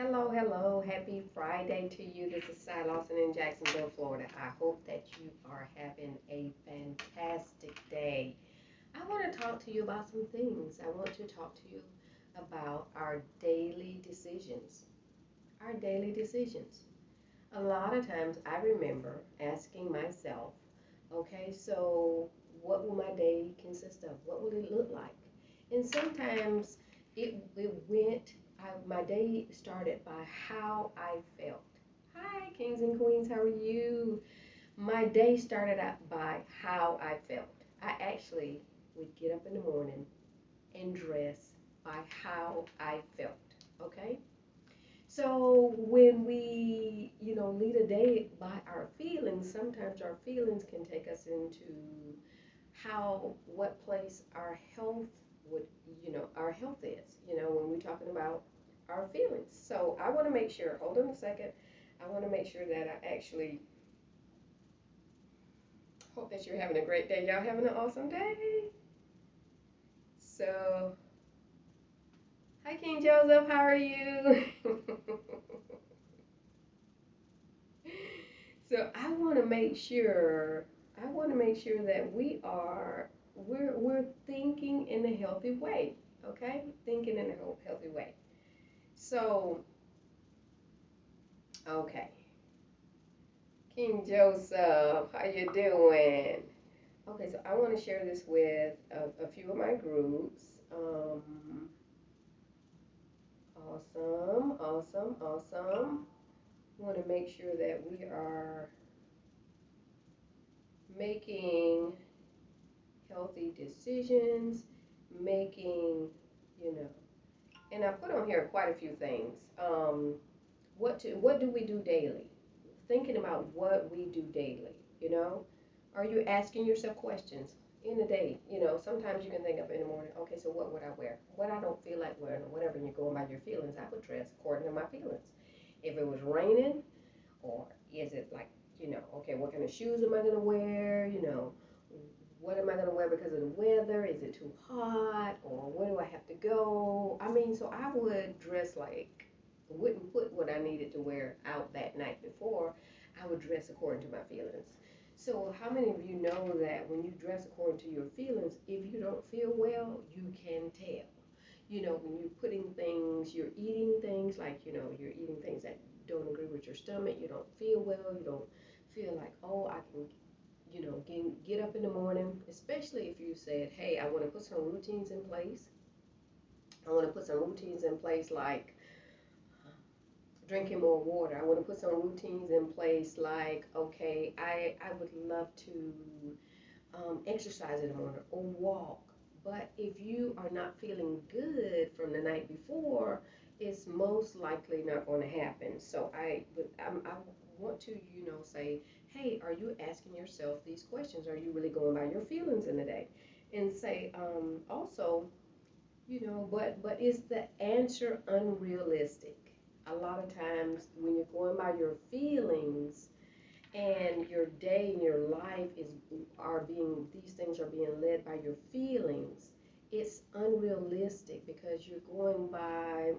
Hello, hello. Happy Friday to you. This is Cy Lawson in Jacksonville, Florida. I hope that you are having a fantastic day. I want to talk to you about some things. I want to talk to you about our daily decisions. Our daily decisions. A lot of times I remember asking myself, okay, so what will my day consist of? What will it look like? And sometimes it went, my day started by how I felt. Hi, kings and queens, how are you? My day started out by how I felt. I actually would get up in the morning and dress by how I felt, okay? So when we, lead a day by our feelings, sometimes our feelings can take us into what place our health would, our health is, when we're talking about our feelings. So I want to make sure, hold on a second, I want to make sure that I actually hope that you're having a great day. Y'all having an awesome day? So, hi King Joseph, how are you? So I want to make sure that we're thinking in a healthy way, okay? Thinking in a healthy way. So, okay. King Joseph, how you doing? Okay, so I want to share this with a few of my groups. Awesome, awesome, awesome. Want to make sure that we are making healthy decisions, making, you know, and I put on here quite a few things. What do we do daily? Thinking about what we do daily, Are you asking yourself questions in the day? Sometimes you can think up in the morning, okay, so what would I wear? What I don't feel like wearing or whatever, and you're going by your feelings, I would dress according to my feelings. If it was raining, or is it like, okay, what kind of shoes am I going to wear? What am I going to wear because of the weather? Is it too hot? Or where do I have to go? I mean, so I would dress like, wouldn't put what I needed to wear out that night before. I would dress according to my feelings. So, how many of you know that when you dress according to your feelings, if you don't feel well, you can tell? When you're putting things, you're eating things like, you're eating things that don't agree with your stomach, you don't feel well, you don't feel like, oh, I can, get up in the morning, especially if you said, hey, I want to put some routines in place. I want to put some routines in place like drinking more water. I want to put some routines in place like, okay, I would love to exercise in the morning or walk. But if you are not feeling good from the night before, it's most likely not going to happen. So I want to, say, hey, are you asking yourself these questions? Are you really going by your feelings in the day? And say, also, but is the answer unrealistic? A lot of times when you're going by your feelings, and your day and your life these things are being led by your feelings, it's unrealistic because you're going by,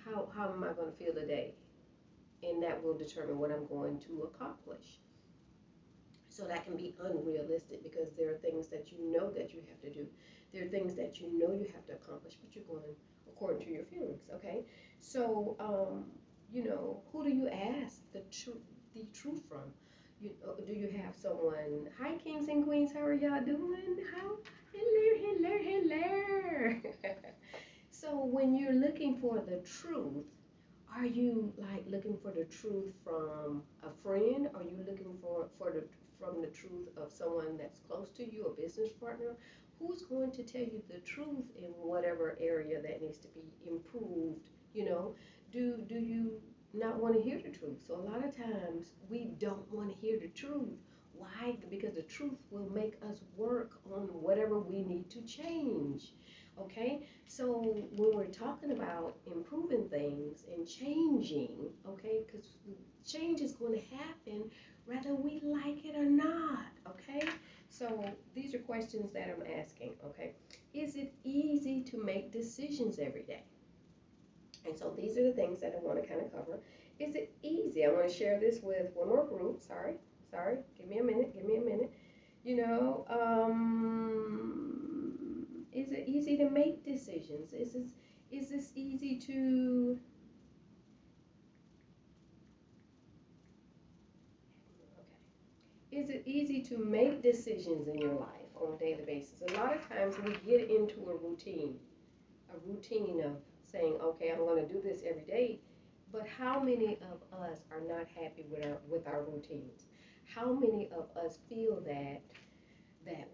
how am I going to feel today, and that will determine what I'm going to accomplish. So that can be unrealistic because there are things that you know that you have to do, there are things that you know you have to accomplish, but you're going according to your feelings. Okay, so who do you ask the truth from? Do you have someone? Hi, kings and queens. How are y'all doing? How? Hello, hello, hello. So when you're looking for the truth, are you like looking for the truth from a friend? Are you looking for the from the truth of someone that's close to you, a business partner? Who's going to tell you the truth in whatever area that needs to be improved? Do you not want to hear the truth? So a lot of times we don't want to hear the truth. Why? Because the truth will make us work on whatever we need to change. Okay, so when we're talking about improving things and changing, okay, because change is going to happen whether we like it or not, okay? So these are questions that I'm asking, okay? Is it easy to make decisions every day? And so these are the things that I want to kind of cover. Is it easy? I want to share this with one more group. Sorry. Give me a minute. Give me a minute. You know, is it easy to make decisions? Is this easy to? Okay. Is it easy to make decisions in your life on a daily basis? A lot of times we get into a routine of saying, okay, I'm going to do this every day. But how many of us are not happy with our routines? How many of us feel that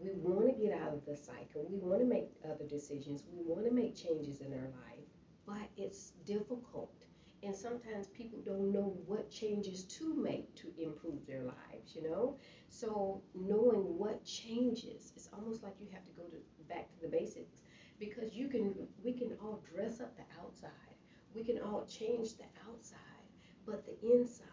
we want to get out of the cycle, we want to make other decisions, we want to make changes in our life, but it's difficult. And sometimes people don't know what changes to make to improve their lives, you know? So knowing what changes, it's almost like you have to go back to the basics because we can all dress up the outside. We can all change the outside, but the inside,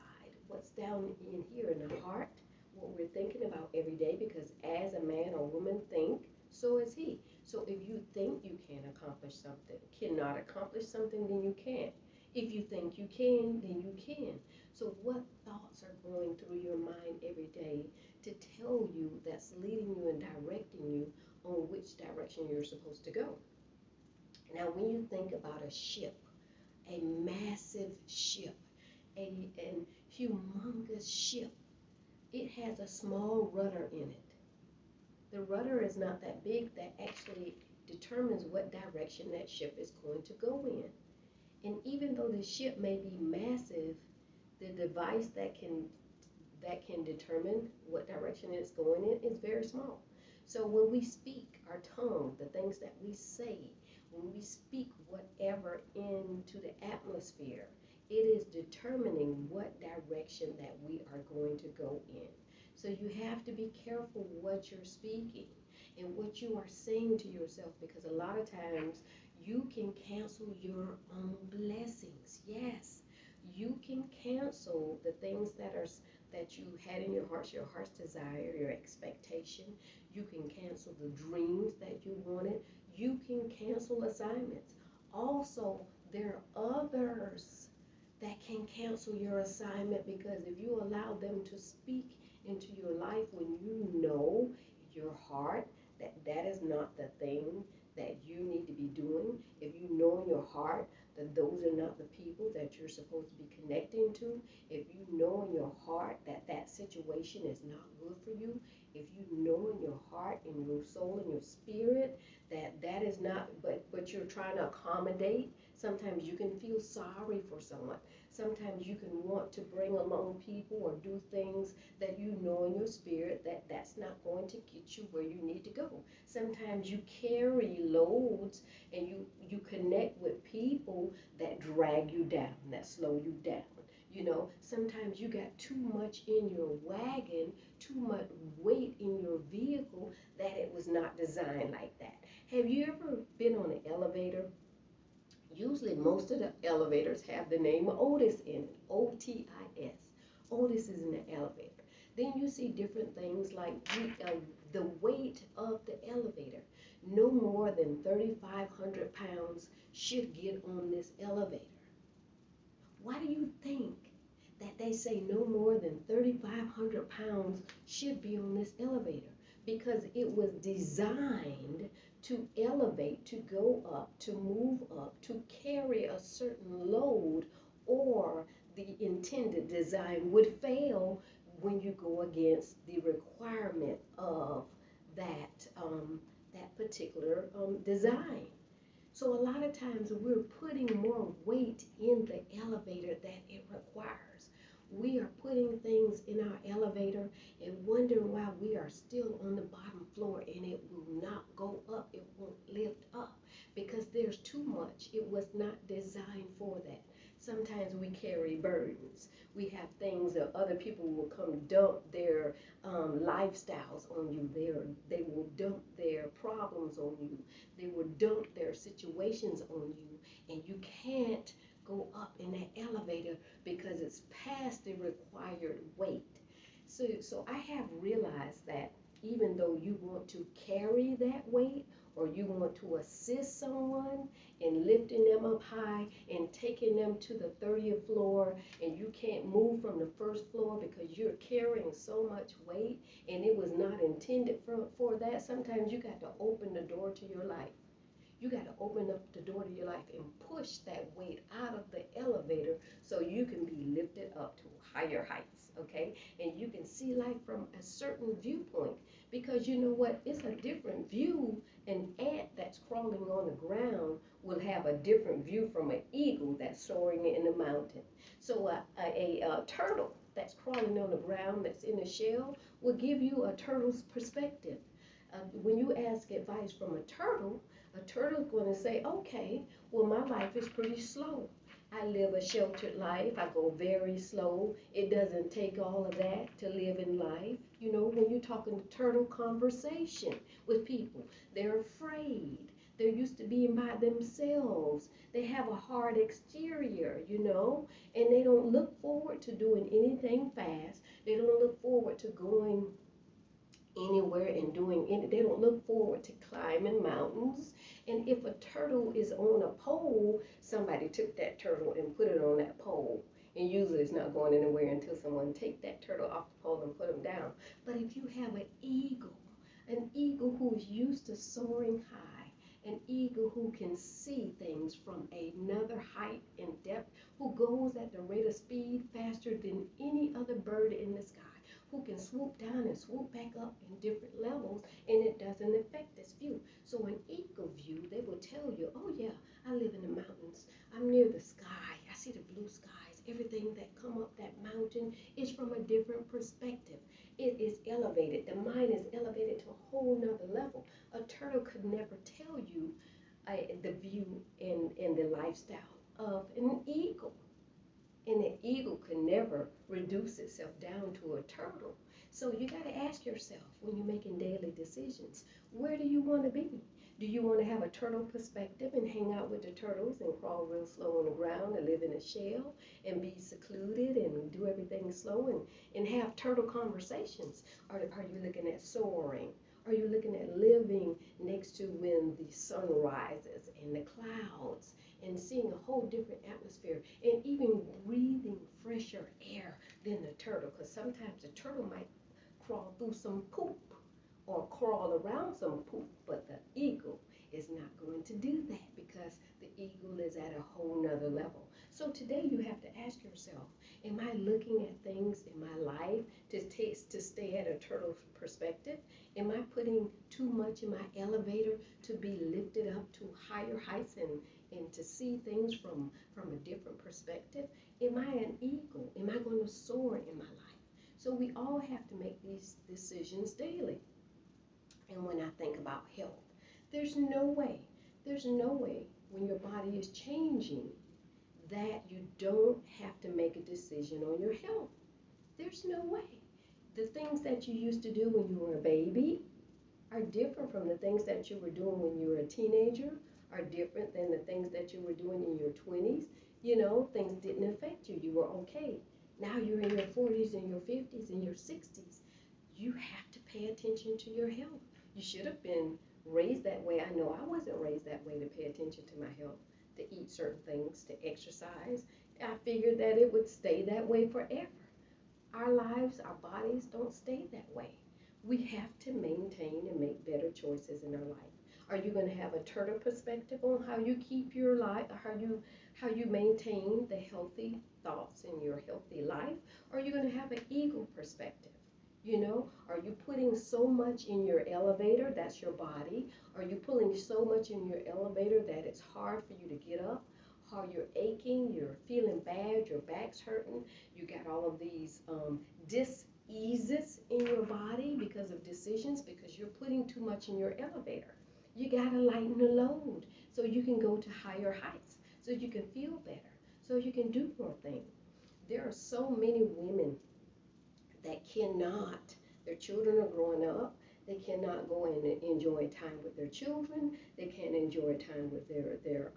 what's down in here in the heart, what we're thinking about every day, because as a man or woman think, so is he. So if you think you can accomplish something, cannot accomplish something, then you can't. If you think you can, then you can. So what thoughts are going through your mind every day to tell you that's leading you and directing you on which direction you're supposed to go? Now, when you think about a ship, a massive ship, a humongous ship, it has a small rudder in it. The rudder is not that big that actually determines what direction that ship is going to go in. And even though the ship may be massive, the device that can determine what direction it's going in is very small. So when we speak, our tongue, the things that we say, when we speak whatever into the atmosphere, it is determining what direction that we are going to go in. So you have to be careful what you're speaking and what you are saying to yourself, because a lot of times you can cancel your own blessings. Yes, you can cancel the things that you had in your heart's desire, your expectation. You can cancel the dreams that you wanted. You can cancel assignments. Also, there are others that can cancel your assignment, because if you allow them to speak into your life when you know in your heart that that is not the thing that you need to be doing, if you know in your heart that those are not the people that you're supposed to be connecting to, if you know in your heart that that situation is not good for you, if you know in your heart, in your soul, in your spirit that that is not, but you're trying to accommodate. Sometimes you can feel sorry for someone. Sometimes you can want to bring along people or do things that you know in your spirit that that's not going to get you where you need to go. Sometimes you carry loads and you connect with people that drag you down, that slow you down. You know, sometimes you got too much in your wagon, too much weight in your vehicle that it was not designed like that. Have you ever been on an elevator? Usually, most of the elevators have the name Otis in it, Otis. Otis is in the elevator. Then you see different things like the weight of the elevator. No more than 3,500 pounds should get on this elevator. Why do you think that they say no more than 3,500 pounds should be on this elevator? Because it was designed to elevate, to go up, to move up, to carry a certain load, or the intended design would fail when you go against the requirement of that particular design. So a lot of times we're putting more weight in the elevator than it requires. We are putting things in our elevator and wondering why we are still on the bottom floor and it will not go up, it won't lift up, because there's too much. It was not designed for that. Sometimes we carry burdens. We have things that other people will come dump their lifestyles on you. They will dump their problems on you. They will dump their situations on you, and you can't go up in that elevator because it's past the required weight. So I have realized that even though you want to carry that weight or you want to assist someone in lifting them up high and taking them to the 30th floor, and you can't move from the first floor because you're carrying so much weight and it was not intended for that. Sometimes you got to open the door to your life. You got to open up the door to your life and push that weight out of the elevator so you can be lifted up to higher heights, okay? And you can see life from a certain viewpoint, because you know what? It's a different view. An ant that's crawling on the ground will have a different view from an eagle that's soaring in the mountain. So a turtle that's crawling on the ground, that's in a shell, will give you a turtle's perspective. When you ask advice from a turtle's going to say, okay, well, my life is pretty slow. I live a sheltered life. I go very slow. It doesn't take all of that to live in life. You know, when you're talking turtle conversation with people, they're afraid. They're used to being by themselves. They have a hard exterior, you know, and they don't look forward to doing anything fast. They don't look forward to going anywhere and doing any, they don't look forward to climbing mountains. And if a turtle is on a pole, somebody took that turtle and put it on that pole, and usually it's not going anywhere until someone take that turtle off the pole and put them down. But if you have an eagle who is used to soaring high, an eagle who can see things from another height and depth, who goes at the rate of speed faster than any other bird in the sky, who can swoop down and swoop back up in different levels, and it doesn't affect this view. So an eagle view, they will tell you, oh yeah, I live in the mountains. I'm near the sky. I see the blue skies. Everything that come up that mountain is from a different perspective. It is elevated. The mind is elevated to a whole nother level. A turtle could never tell you the view and the lifestyle of an eagle. And an eagle can never reduce itself down to a turtle. So you got to ask yourself when you're making daily decisions, where do you want to be? Do you want to have a turtle perspective and hang out with the turtles and crawl real slow on the ground and live in a shell and be secluded and do everything slow and have turtle conversations? Or are you looking at soaring? Are you looking at living next to when the sun rises and the clouds and seeing a whole different atmosphere and even breathing fresher air than the turtle? Because sometimes the turtle might crawl through some poop or crawl around some poop, but the eagle is not going to do that because the eagle is at a whole nother level. So today you have to ask yourself, am I looking at things in my life to stay at a turtle perspective? Am I putting too much in my elevator to be lifted up to higher heights and to see things from a different perspective? Am I an eagle? Am I going to soar in my life? So we all have to make these decisions daily. And when I think about health, there's no way, there's no way when your body is changing that you don't have to make a decision on your health. There's no way. The things that you used to do when you were a baby are different from the things that you were doing when you were a teenager, are different than the things that you were doing in your 20s. You know, things didn't affect you. You were okay. Now you're in your 40s and your 50s and your 60s. You have to pay attention to your health. You should have been raised that way. I know I wasn't raised that way, to pay attention to my health, to eat certain things, to exercise. I figured that it would stay that way forever. Our lives, our bodies don't stay that way. We have to maintain and make better choices in our life. Are you going to have a turtle perspective on how you keep your life, how you maintain the healthy thoughts in your healthy life? Or are you going to have an eagle perspective? You know, are you putting so much in your elevator, that's your body? Are you pulling so much in your elevator that it's hard for you to get up? How you're aching, you're feeling bad, your back's hurting, you got all of these dis-eases in your body because of decisions, because you're putting too much in your elevator. You got to lighten the load so you can go to higher heights, so you can feel better, so you can do more things. There are so many women that cannot, their children are growing up, they cannot go and enjoy time with their children, they can't enjoy time with their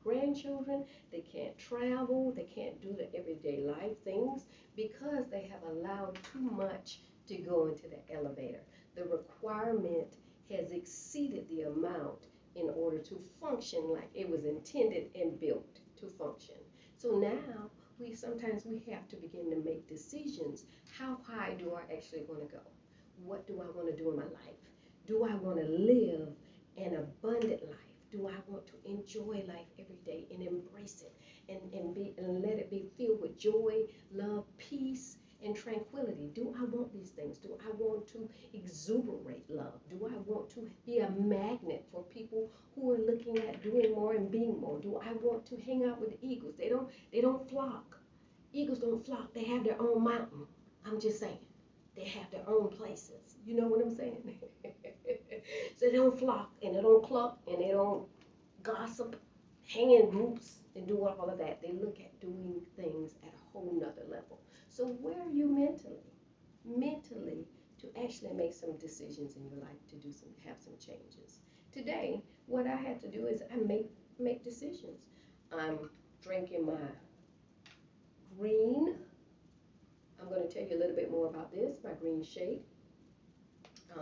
grandchildren, they can't travel, they can't do the everyday life things because they have allowed too much to go into the elevator. The requirement has exceeded the amount in order to function like it was intended and built to function. So now we have to begin to make decisions. How high do I actually want to go? What do I want to do in my life? Do I want to live an abundant life? Do I want to enjoy life every day and embrace it and let it be filled with joy, love, peace, and tranquility? Do I want these things? Do I want to exuberate love? Do I want to be a magnet for people who are looking at doing more and being more? Do I want to hang out with eagles? They don't flock. Eagles don't flock. They have their own mountain. I'm just saying. They have their own places. You know what I'm saying? So they don't flock and they don't cluck and they don't gossip, hang in groups, and do all of that. They look at doing things at a whole nother level. So where are you mentally? Mentally, to actually make some decisions in your life, to have some changes. Today, what I had to do is I make decisions. I'm drinking my green. I'm going to tell you a little bit more about this. My green shake.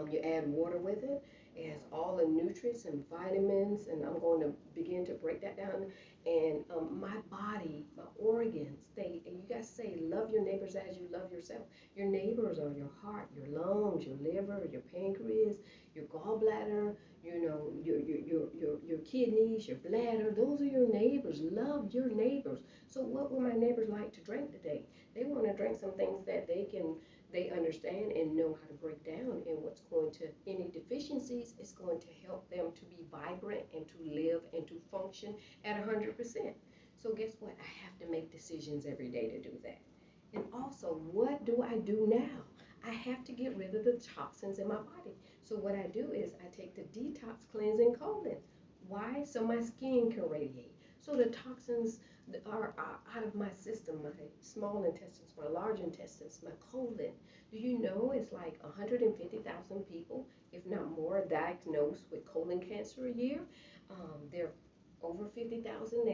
You add water with it. It has all the nutrients and vitamins, and I'm going to begin to break that down. And my body, my organs, you guys say, love your neighbors as you love yourself. Your neighbors are your heart, your lungs, your liver, your pancreas, your gallbladder, your kidneys, your bladder. Those are your neighbors. Love your neighbors. So what would my neighbors like to drink today? They want to drink some things that they understand and know how to break down, and what's going to any deficiencies is going to help them to be vibrant and to live and to function at 100%. So guess what? I have to make decisions every day to do that. And also, what do I do now? I have to get rid of the toxins in my body. So what I do is I take the Detox Cleansing Colon. Why? So my skin can radiate. So the toxins are out of my system, my small intestines, my large intestines, my colon. Do you know it's like 150,000 people, if not more, diagnosed with colon cancer a year? There are over 50,000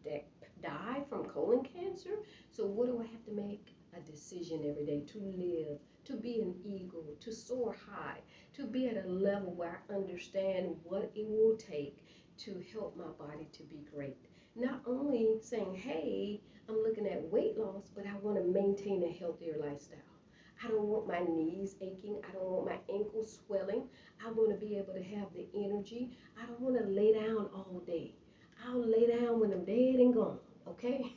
that die from colon cancer. So what do I have to make? A decision every day to live, to be an eagle, to soar high, to be at a level where I understand what it will take to help my body to be great. Not only saying, hey, I'm looking at weight loss, but I want to maintain a healthier lifestyle. I don't want my knees aching. I don't want my ankles swelling. I want to be able to have the energy. I don't want to lay down all day. I'll lay down when I'm dead and gone, okay?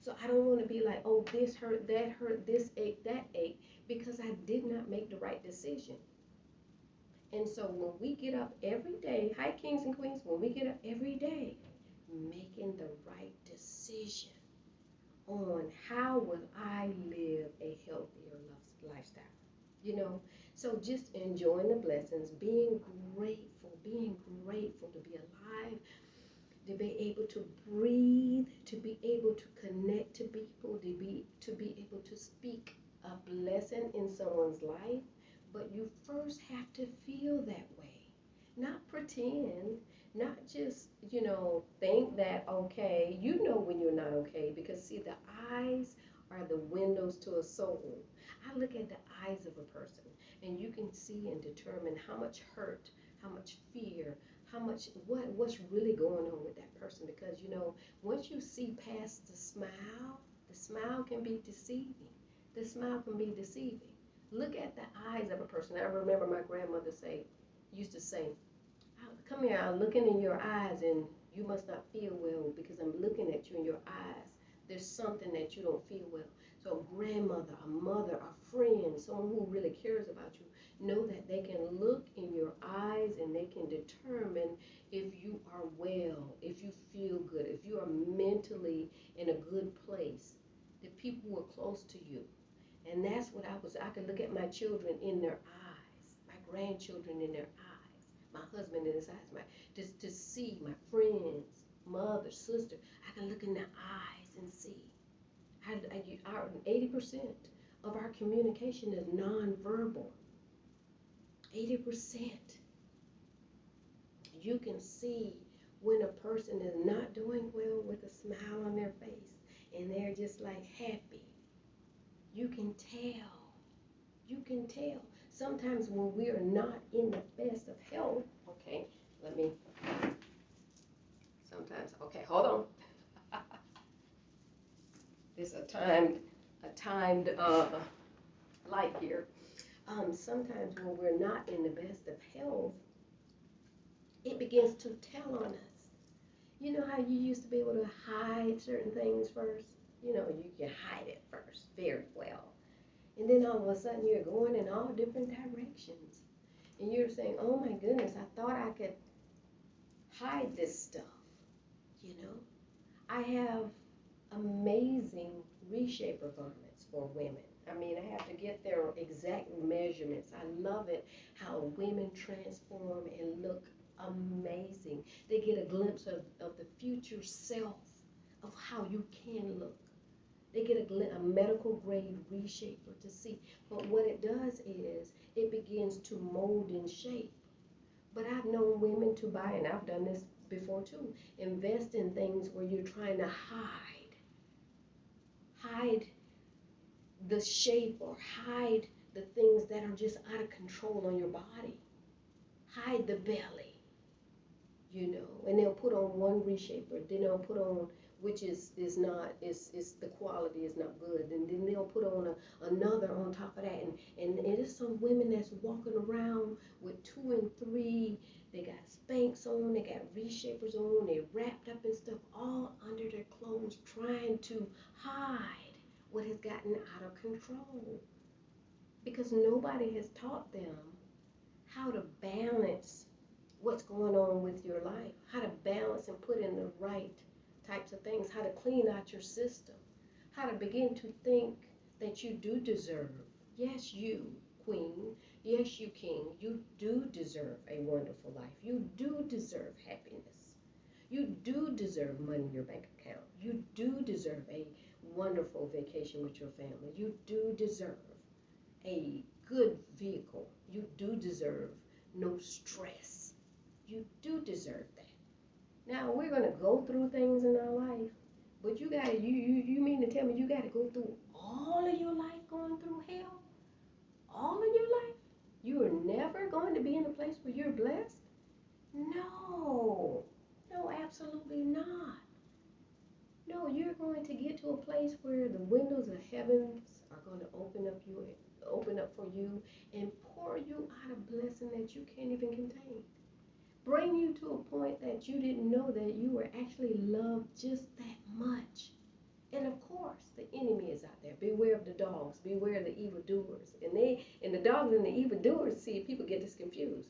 So I don't want to be like, oh, this hurt, this ache, that ache, because I did not make the right decision. And so when we get up every day, hi kings and queens, when we get up every day, making the right decision on how will I live a healthier lifestyle. You know, so just enjoying the blessings, being grateful to be alive, to be able to breathe, to be able to connect to people, to be able to speak a blessing in someone's life. But you first have to feel that way, not pretend, not just think that okay. You know when you're not okay, because see, the eyes are the windows to a soul. I look at the eyes of a person, and you can see and determine how much hurt, how much fear, what's really going on with that person, because once you see past the smile can be deceiving. The smile can be deceiving. Look at the eyes of a person. I remember my grandmother used to say, come here, I'm looking in your eyes and you must not feel well because I'm looking at you in your eyes. There's something that you don't feel well. So a grandmother, a mother, a friend, someone who really cares about you, know that they can look in your eyes and they can determine if you are well, if you feel good, if you are mentally in a good place. The people who are close to you. And that's what I could look at my children in their eyes, my grandchildren in their eyes, my husband in his eyes, just to see my friends, mother, sister. I can look in their eyes and see. 80% of our communication is nonverbal. 80%. You can see when a person is not doing well with a smile on their face and they're just like happy. You can tell. You can tell. sometimes when we are not in the best of health, okay, let me, sometimes, okay, hold on. There's a timed light here. Sometimes when we're not in the best of health, it begins to tell on us. You know how you used to be able to hide certain things first? You know, you can hide it first very well. And then all of a sudden you're going in all different directions. And you're saying, oh my goodness, I thought I could hide this stuff. You know, I have amazing reshaper garments for women. I mean, I have to get their exact measurements. I love it how women transform and look amazing. They get a glimpse of the future self of how you can look. They get a medical grade reshaper to see. But what it does is it begins to mold and shape. But I've known women to buy, and I've done this before too, invest in things where you're trying to hide the shape or hide the things that are just out of control on your body. Hide the belly, you know, and they'll put on one reshaper, then they'll put on which is not is the quality is not good, and then they'll put on another on top of that, and it is some women that's walking around with 2 and 3. They got Spanx on, they got reshapers on, they wrapped up and stuff all under their clothes, trying to hide what has gotten out of control because nobody has taught them how to balance what's going on with your life, how to balance and put in the right types of things, how to clean out your system, how to begin to think that you do deserve. Yes, you, queen. Yes, you, king. You do deserve a wonderful life. You do deserve happiness. You do deserve money in your bank account. You do deserve a wonderful vacation with your family. You do deserve a good vehicle. You do deserve no stress. You do deserve that. Now we're gonna go through things in our life, but you mean to tell me you gotta go through all of your life going through hell? All of your life? You are never going to be in a place where you're blessed? No. No, absolutely not. No, you're going to get to a place where the windows of heavens are going to open up for you and pour you out a blessing that you can't even contain. Bring you to a point that you didn't know that you were actually loved just that much. And of course, the enemy is out there. Beware of the dogs. Beware of the evildoers. And the dogs and the evildoers, see, people get this confused.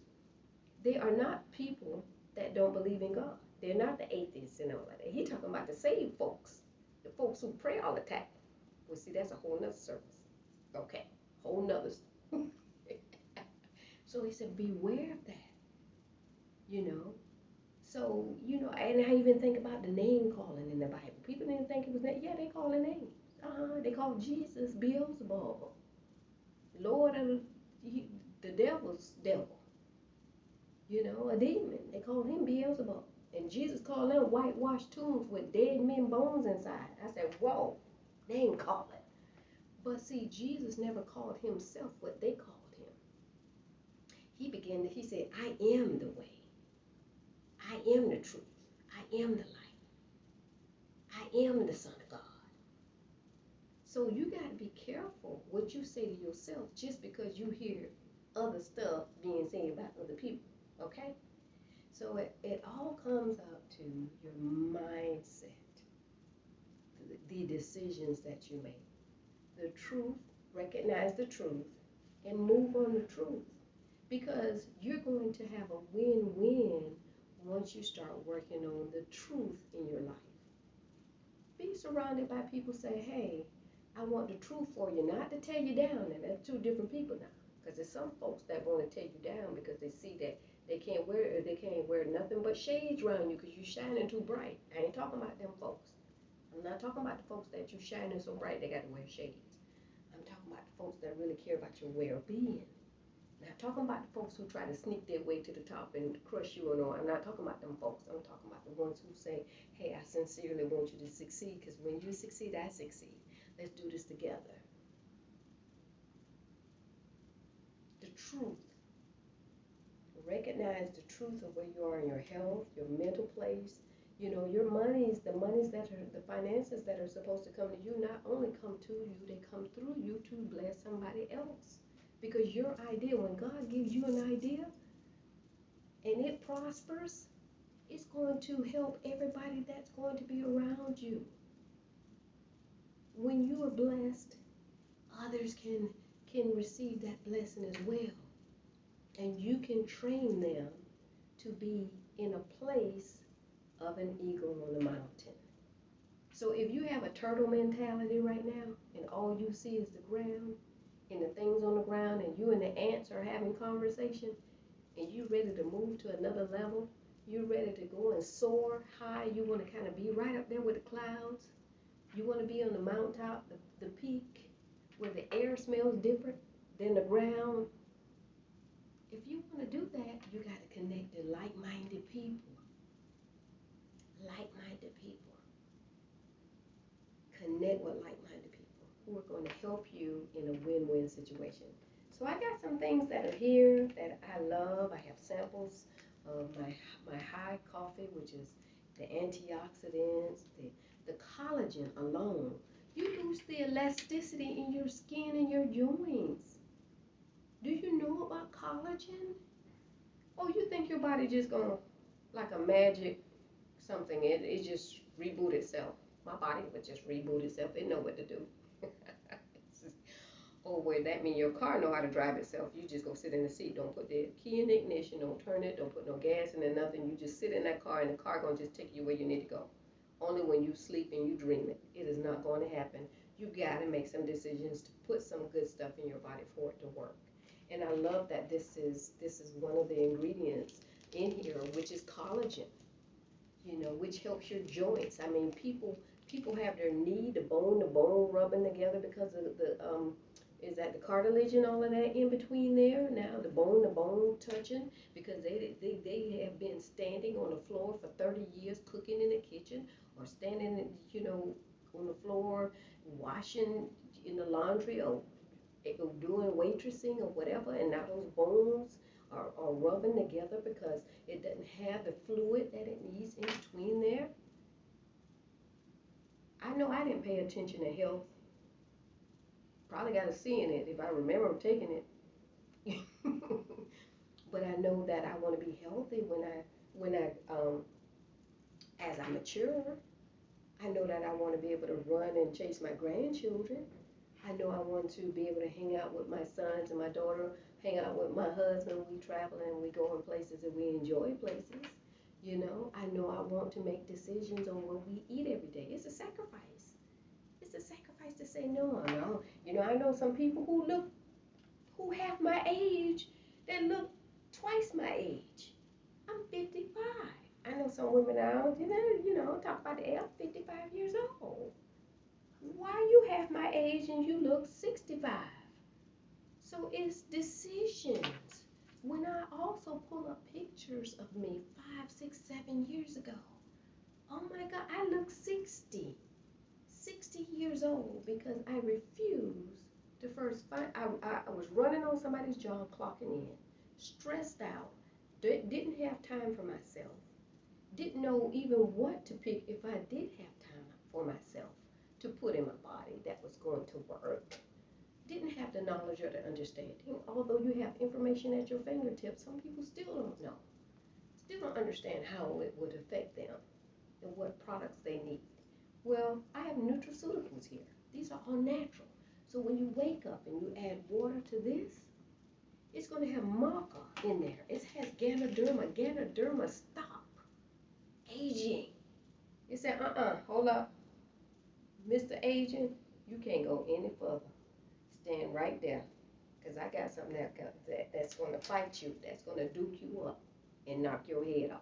They are not people that don't believe in God. They're not the atheists and all that. He's talking about the saved folks, the folks who pray all the time. Well, see, that's a whole nother service. Okay, whole nother. So he said, beware of that. You know. So, you know, and I even think about the name calling in the Bible. People didn't think it was that. Yeah, they call a name. They call Jesus Beelzebub, Lord of the devil's devil. You know, a demon. They call him Beelzebub. And Jesus called them whitewashed tombs with dead men bones inside. I said, whoa, they ain't call it. But see, Jesus never called himself what they called him. He said, I am the way. I am the truth. I am the light. I am the Son of God. So you got to be careful what you say to yourself just because you hear other stuff being said about other people. Okay? So it all comes up to your mindset, the decisions that you make. The truth, recognize the truth, and move on the truth. Because you're going to have a win-win once you start working on the truth in your life. Be surrounded by people who say, hey, I want the truth for you, not to tear you down. And that's two different people now. Because there's some folks that want to tear you down because they see that they can't wear nothing but shades around you because you're shining too bright. I ain't talking about them folks. I'm not talking about the folks that you shining so bright they got to wear shades. I'm talking about the folks that really care about your well-being. Not talking about the folks who try to sneak their way to the top and crush you and all. I'm not talking about them folks. I'm talking about the ones who say, hey, I sincerely want you to succeed because when you succeed, I succeed. Let's do this together. The truth. Recognize the truth of where you are in your health, your mental place. You know, your monies, the monies that are, the finances that are supposed to come to you, not only come to you, they come through you to bless somebody else. Because your idea, when God gives you an idea and it prospers, it's going to help everybody that's going to be around you. When you are blessed, others can receive that blessing as well. And you can train them to be in a place of an eagle on the mountain. So if you have a turtle mentality right now and all you see is the ground and the things on the ground and you and the ants are having conversation and you ready to move to another level, you ready to go and soar high, you want to kind of be right up there with the clouds, you want to be on the mountaintop, the peak, where the air smells different than the ground. If you want to do that, you got to connect to like-minded people. Like-minded people. Connect with like-minded people who are going to help you in a win-win situation. So I got some things that are here that I love. I have samples of my high coffee, which is the antioxidants, the collagen alone. You boost the elasticity in your skin and your joints. Do you know about collagen? Oh, you think your body just gonna, like a magic something, it just reboot itself. My body would just reboot itself. It know what to do. Oh, well, that means your car know how to drive itself. You just go sit in the seat. Don't put the key in the ignition. Don't turn it. Don't put no gas in it, nothing. You just sit in that car, and the car going to just take you where you need to go. Only when you sleep and you dream it. It is not going to happen. You got to make some decisions to put some good stuff in your body for it to work. And I love that this is one of the ingredients in here, which is collagen, you know, which helps your joints. I mean, people have their knee, the bone rubbing together because of the is that the cartilage and all of that in between there. Now the bone touching because they have been standing on the floor for 30 years cooking in the kitchen or standing, you know, on the floor washing in the laundry or doing waitressing or whatever, and now those bones are rubbing together because it doesn't have the fluid that it needs in between there. I know I didn't pay attention to health. Probably got to seeing it if I remember taking it. But I know that I want to be healthy when I as I mature. I know that I want to be able to run and chase my grandchildren. I know I want to be able to hang out with my sons and my daughter, hang out with my husband. We travel and we go in places and we enjoy places. You know I want to make decisions on what we eat every day. It's a sacrifice. It's a sacrifice to say no. You know, I know some people who have my age that look twice my age. I'm 55. I know some women now, talk about the I'm 55 years old. Why you have my age and you look 65? So it's decisions. When I also pull up pictures of me 5, 6, 7 years ago, oh my God, I look 60 years old because I refused to first find, I was running on somebody's job, clocking in, stressed out, didn't have time for myself, didn't know even what to pick if I did have time for myself to put in my body that was going to work. Didn't have the knowledge or the understanding. Although you have information at your fingertips, some people still don't know. Still don't understand how it would affect them and what products they need. Well, I have nutraceuticals here. These are all natural. So when you wake up and you add water to this, it's going to have maca in there. It has Ganoderma. Ganoderma, stop aging. It said, hold up. Mr. Agent, you can't go any further. Stand right there, because I got something that's going to fight you, that's going to duke you up and knock your head off.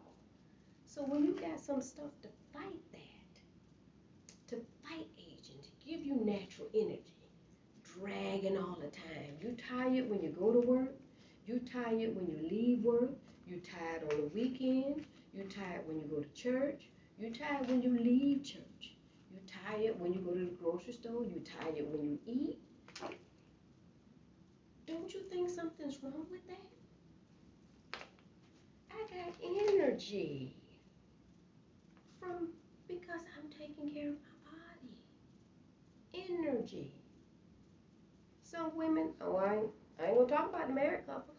So when you got some stuff to fight that, to fight aging, to give you natural energy, dragging all the time. You tired when you go to work. You tired when you leave work. You tired on the weekend. You tired when you go to church. You tired when you leave church. You tired when you go to the grocery store. You tired when you eat. Don't you think something's wrong with that? I got energy from because I'm taking care of my body. Energy. Some women, I ain't gonna talk about the married couples.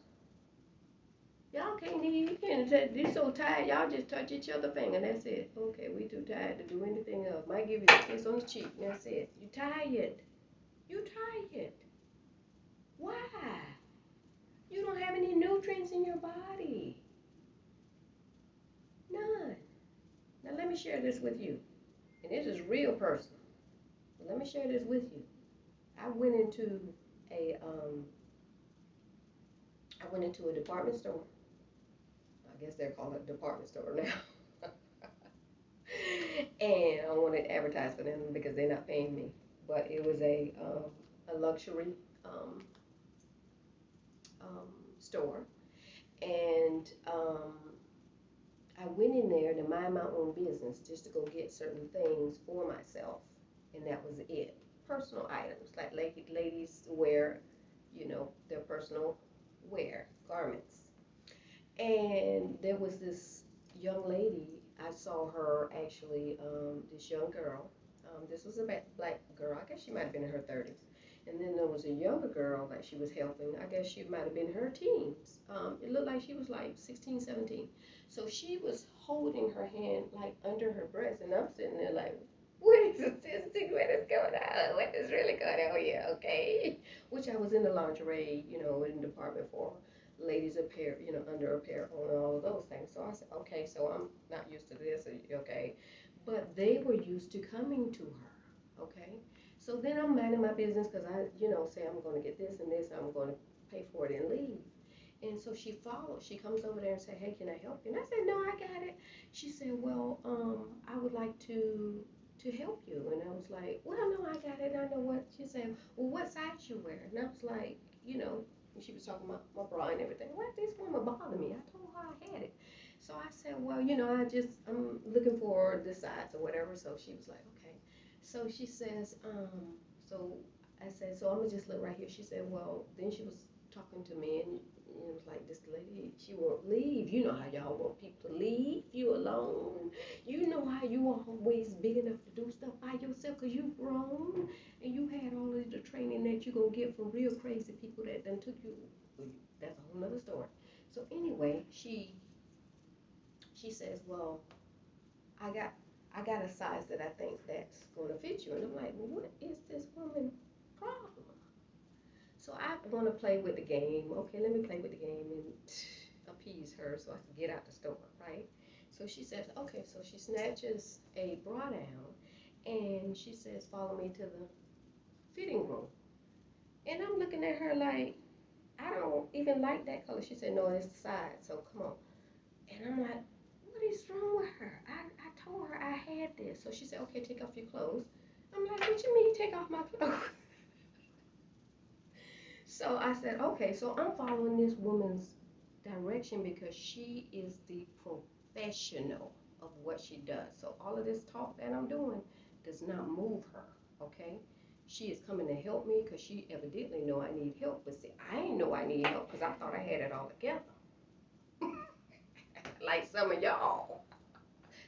Y'all can't even, you can't, you're so tired, y'all just touch each other finger, that's it. Okay, we too tired to do anything else. Might give you a kiss on the cheek, that's it. You tired. You tired. Why? You don't have any nutrients in your body. None. Now let me share this with you. And this is real personal. But let me share this with you. I went into a um I went into a department store. I guess they're calling it a department store now. And I don't want to advertise for them because they're not paying me. But it was a luxury um, store, and I went in there to mind my own business, just to go get certain things for myself, and that was it. Personal items like ladies wear, their personal wear garments. And there was this young lady. I saw her actually, this young girl. This was a black girl. I guess she might have been in her 30s. And then there was a younger girl that she was helping. I guess she might have been in her teens. It looked like she was like 16, 17. So she was holding her hand like under her breast, and I'm sitting there like, what is this? What is going on? What is really going on here? Okay. Which I was in the lingerie, in the department for ladies appear, under apparel and all of those things. So I said, okay, so I'm not used to this, okay. But they were used to coming to her, okay. So then I'm minding my business because I, say I'm going to get this and this, I'm going to pay for it and leave. And so she followed. She comes over there and said, "Hey, can I help you?" And I said, "No, I got it." She said, "Well, I would like to help you." And I was like, "Well, no, I got it. I know what." She said, "Well, what size you wear?" And I was like, and she was talking about my bra and everything. Why this woman bother me? I told her I had it. So I said, "Well, I'm looking for this size or whatever." So she was like, "Okay." So she says, so I said, "So I'm gonna just look right here." She said, "Well," then she was talking to me, and it was like, this lady, she won't leave. You know how y'all want people to leave you alone. You know how you always big enough to do stuff by yourself because you've grown and you had all of the training that you're going to get from real crazy people that done took you. Well, that's a whole nother story. So anyway, she says, "Well, I got I got a size that I think that's going to fit you." And I'm like, "What is this woman problem?" So I want to play with the game. Okay, let me play with the game and appease her so I can get out the store, right? So she says, okay. So she snatches a bra down and she says, "Follow me to the fitting room." And I'm looking at her like, I don't even like that color. She said, "No, it's the side, so come on." And I'm like, what is wrong with her? I told her I had this. So she said, "Okay, take off your clothes." I'm like, "What you mean take off my clothes?" So I said, okay, so I'm following this woman's direction because she is the professional of what she does. So all of this talk that I'm doing does not move her, okay? She is coming to help me because she evidently know I need help. But see, I ain't know I need help because I thought I had it all together. Like some of y'all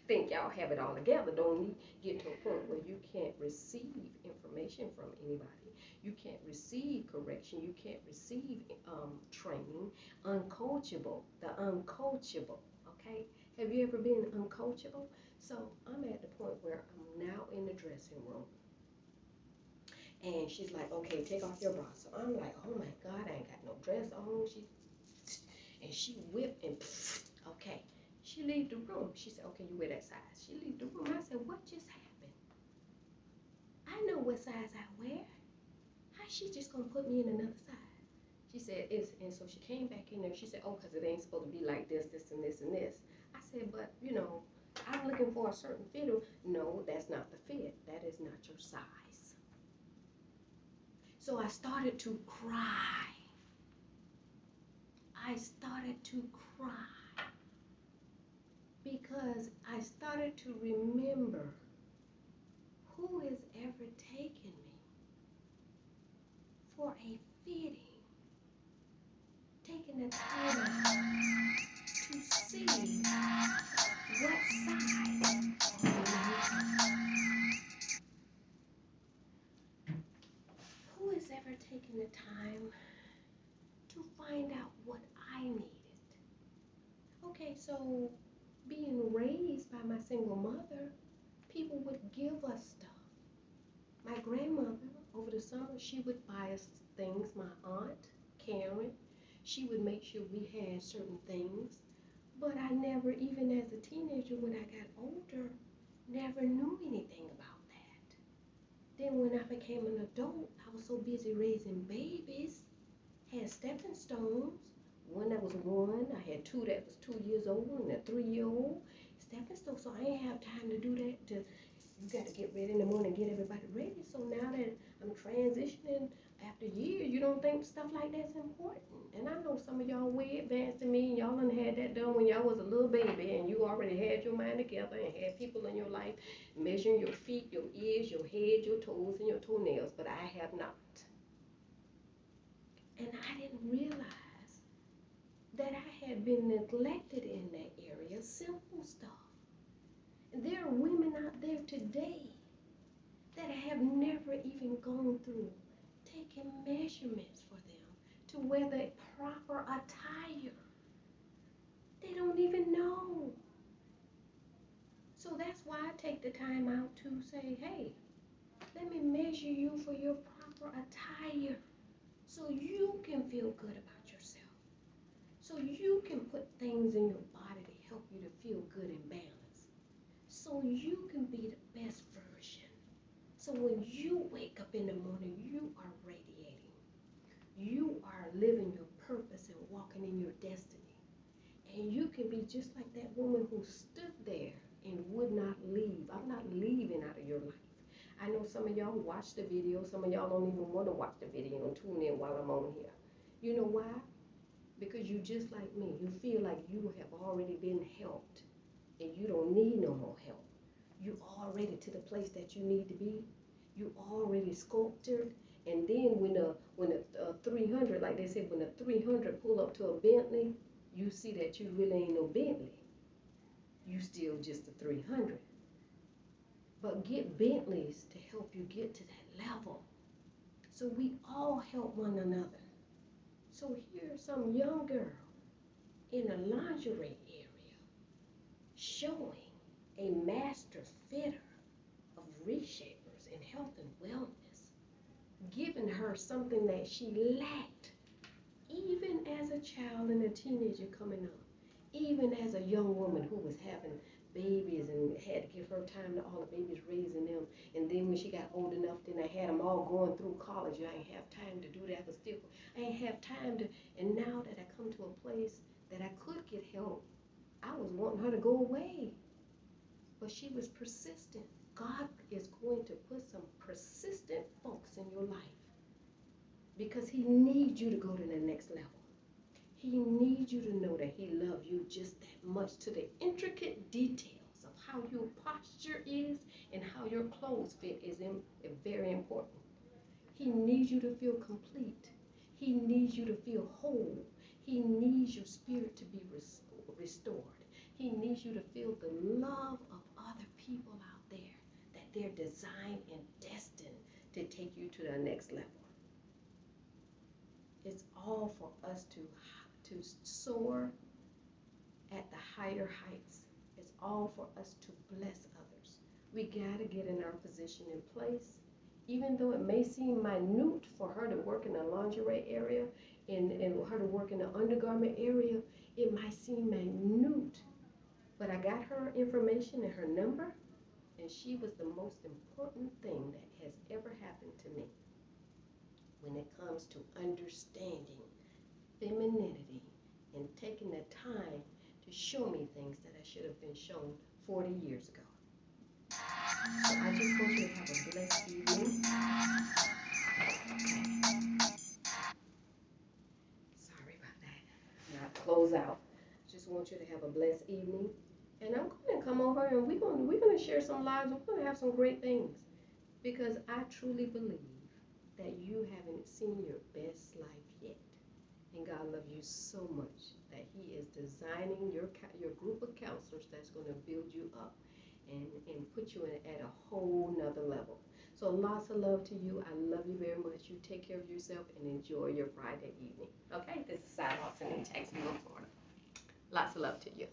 think y'all have it all together. Don't get to a point where you can't receive information from anybody. You can't receive correction. You can't receive training. Uncoachable. The uncoachable. Okay? Have you ever been uncoachable? So I'm at the point where I'm now in the dressing room. And she's like, "Okay, take off your bra." So I'm like, "Oh my God, I ain't got no dress on." She whipped and okay. She leave the room. She said, "Okay, you wear that size." She leave the room. I said, "What just happened? I know what size I wear. How she just gonna put me in another size?" She said, "It's," and so she came back in there. She said, "Oh, because it ain't supposed to be like this, this, and this, and this." I said, "But, I'm looking for a certain fit." "No, that's not the fit. That is not your size." So I started to cry. I started to cry because I started to remember who has ever taken me for a fitting taking the time out to see what side who has ever taken the time to find out what I needed? Okay, so being raised by my single mother, people would give us stuff. My grandmother, over the summer, she would buy us things. My aunt, Karen, she would make sure we had certain things. But I never, even as a teenager, when I got older, never knew anything about that. Then when I became an adult, I was so busy raising babies, had stepping stones. One that was one, I had two that was 2 years old and a 3 year old. Stepping stones, so I ain't have time to do that. You got to get ready in the morning, get everybody ready. So now that I'm transitioning after years, you don't think stuff like that's important. And I know some of y'all way advanced than me, and y'all done had that done when y'all was a little baby, and you already had your mind together and had people in your life measuring your feet, your ears, your head, your toes, and your toenails. But I have not. And I didn't realize that I had been neglected in that area, simple stuff. And there are women out there today that have never even gone through taking measurements for them to wear the proper attire. They don't even know. So that's why I take the time out to say, hey, let me measure you for your proper attire so you can feel good about yourself. So you can put things in your body to help you to feel good and balanced. So you can be the best version. So when you wake up in the morning, you are radiating. You are living your purpose and walking in your destiny. And you can be just like that woman who stood there and would not leave. I'm not leaving out of your life. I know some of y'all watch the video. Some of y'all don't even want to watch the video and tune in while I'm on here. You know why? Because you just like me. You feel like you have already been helped and you don't need no more help. You already to the place that you need to be. You already sculpted. And then when the 300, like they said, when the 300 pull up to a Bentley, you see that you really ain't no Bentley. You still just a 300. But get Bentleys to help you get to that level. So we all help one another. So here's some young girl in a lingerie area showing a master fitter of reshapers in health and wellness, giving her something that she lacked even as a child and a teenager coming up, even as a young woman who was having babies and had to give her time to all the babies, raising them. And then when she got old enough, then I had them all going through college. I ain't have time to do that, but still, I ain't have time to. And now that I come to a place that I could get help, I was wanting her to go away. But she was persistent. God is going to put some persistent folks in your life because He needs you to go to the next level. He needs you to know that He loves you just that much, to the intricate details of how your posture is and how your clothes fit is very important. He needs you to feel complete. He needs you to feel whole. He needs your spirit to be restored. He needs you to feel the love of other people out there, that they're designed and destined to take you to the next level. It's all for us to soar at the higher heights. It's all for us to bless others. We got to get in our position in place. Even though it may seem minute for her to work in the lingerie area and her to work in the undergarment area, it might seem minute. But I got her information and her number, and she was the most important thing that has ever happened to me when it comes to understanding femininity and taking the time to show me things that I should have been shown 40 years ago. So I just want you to have a blessed evening. Sorry about that. Not close out. Just want you to have a blessed evening. And I'm going to come over and we're going to share some lives. We're going to have some great things. Because I truly believe that you haven't seen your best life yet. And God loves you so much that He is designing your group of counselors that's going to build you up and put you at a whole nother level. So lots of love to you. I love you very much. You take care of yourself and enjoy your Friday evening. Okay, this is Side Hawks in Jacksonville, Florida. Lots of love to you.